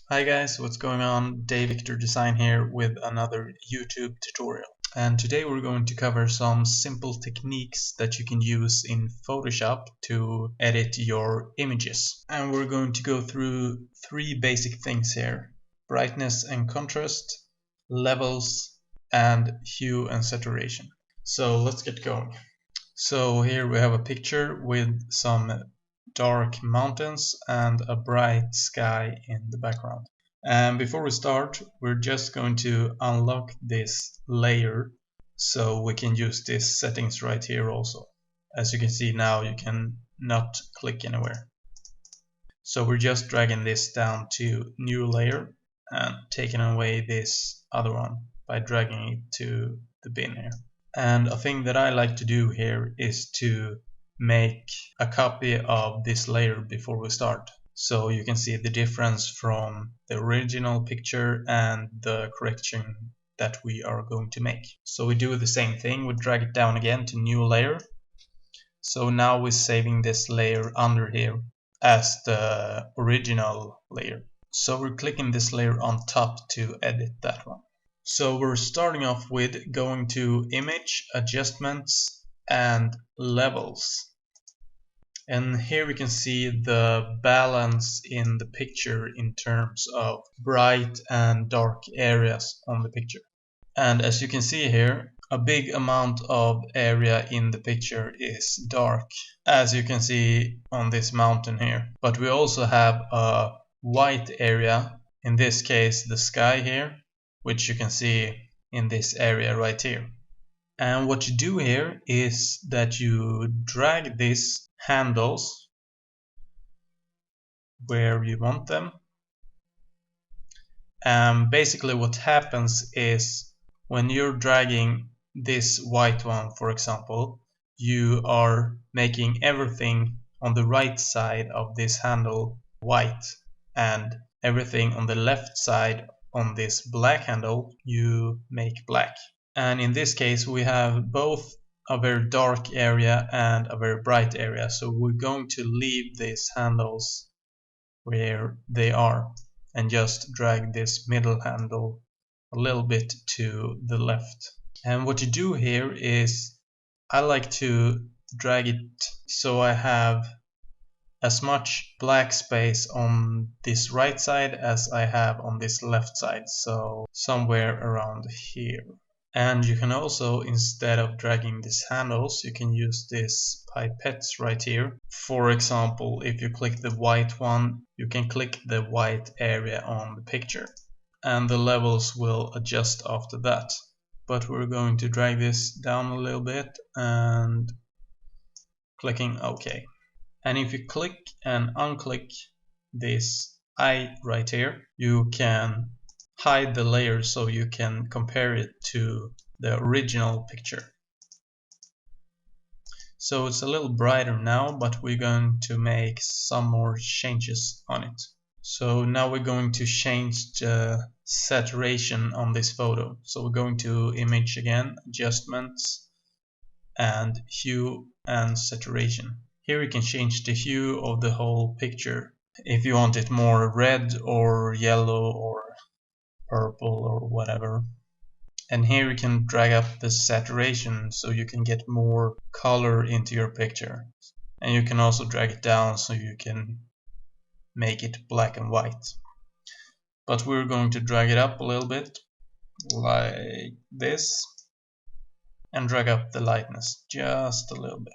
Hi guys, what's going on? Dave Victor Design here with another YouTube tutorial. And today we're going to cover some simple techniques that you can use in Photoshop to edit your images. And we're going to go through three basic things here: brightness and contrast, levels, and hue and saturation. So let's get going. So here we have a picture with some dark mountains and a bright sky in the background. And before we start, we're just going to unlock this layer so we can use these settings right here also. As you can see now, you can not click anywhere. So we're just dragging this down to new layer and taking away this other one by dragging it to the bin here. And a thing that I like to do here is to make a copy of this layer before we start, so you can see the difference from the original picture and the correction that we are going to make. So we do the same thing, we drag it down again to new layer. So now we're saving this layer under here as the original layer. So we're clicking this layer on top to edit that one. So we're starting off with going to Image, Adjustments, and Levels. And here we can see the balance in the picture in terms of bright and dark areas on the picture. And as you can see here, a big amount of area in the picture is dark, as you can see on this mountain here. But we also have a white area, in this case the sky here, which you can see in this area right here. And what you do here is that you drag these handles where you want them. And basically what happens is when you're dragging this white one, for example, you are making everything on the right side of this handle white, and everything on the left side on this black handle you make black. And in this case we have both a very dark area and a very bright area, so we're going to leave these handles where they are and just drag this middle handle a little bit to the left. And what you do here is I like to drag it so I have as much black space on this right side as I have on this left side, so somewhere around here. And you can also, instead of dragging these handles, you can use these pipettes right here. For example, if you click the white one, you can click the white area on the picture, and the levels will adjust after that. But we're going to drag this down a little bit and clicking OK. And if you click and unclick this eye right here, you can hide the layer so you can compare it to the original picture. So it's a little brighter now, but we're going to make some more changes on it. So now we're going to change the saturation on this photo. So we're going to Image again, Adjustments, and Hue and Saturation. Here you can change the hue of the whole picture if you want it more red or yellow or purple or whatever. And here you can drag up the saturation so you can get more color into your picture. And you can also drag it down so you can make it black and white. But we're going to drag it up a little bit like this and drag up the lightness just a little bit.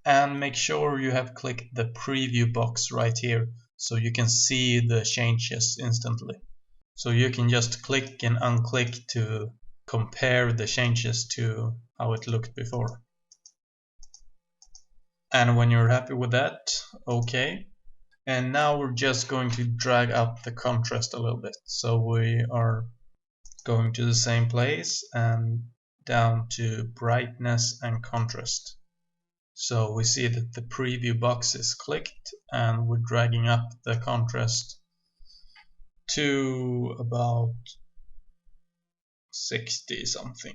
And make sure you have clicked the preview box right here so you can see the changes instantly. So you can just click and unclick to compare the changes to how it looked before. And when you're happy with that, OK. And now we're just going to drag up the contrast a little bit. So we are going to the same place and down to brightness and contrast. So we see that the preview box is clicked and we're dragging up the contrast to about 60 something.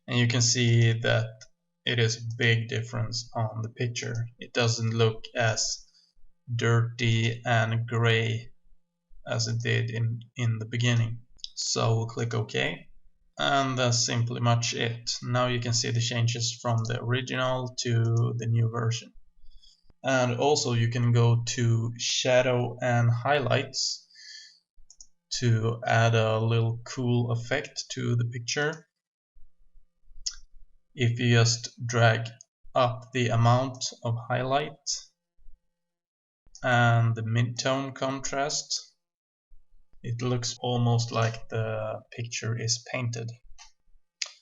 And you can see that it is a big difference on the picture. It doesn't look as dirty and gray as it did in the beginning. So we'll click OK. And that's simply much it. Now you can see the changes from the original to the new version. And also you can go to shadow and highlights to add a little cool effect to the picture. If you just drag up the amount of highlight and the mid-tone contrast, it looks almost like the picture is painted.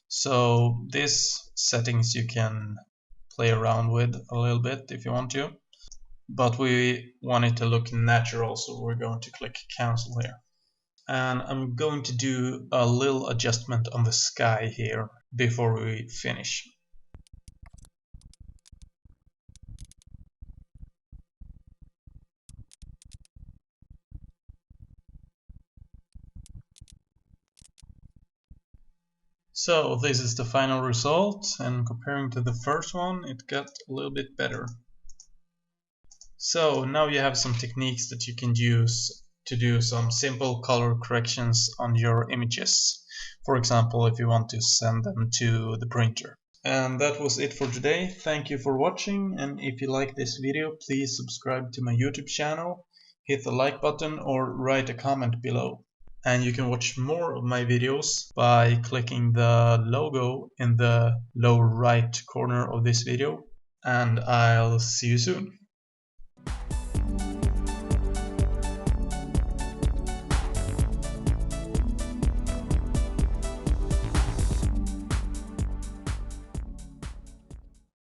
So these settings you can play around with a little bit if you want to, but we want it to look natural, so we're going to click cancel here. And I'm going to do a little adjustment on the sky here before we finish. So this is the final result, and comparing to the first one, it got a little bit better. So now you have some techniques that you can use to do some simple color corrections on your images. For example, if you want to send them to the printer. And that was it for today. Thank you for watching, and if you like this video, please subscribe to my YouTube channel, hit the like button or write a comment below. And you can watch more of my videos by clicking the logo in the lower right corner of this video. And I'll see you soon.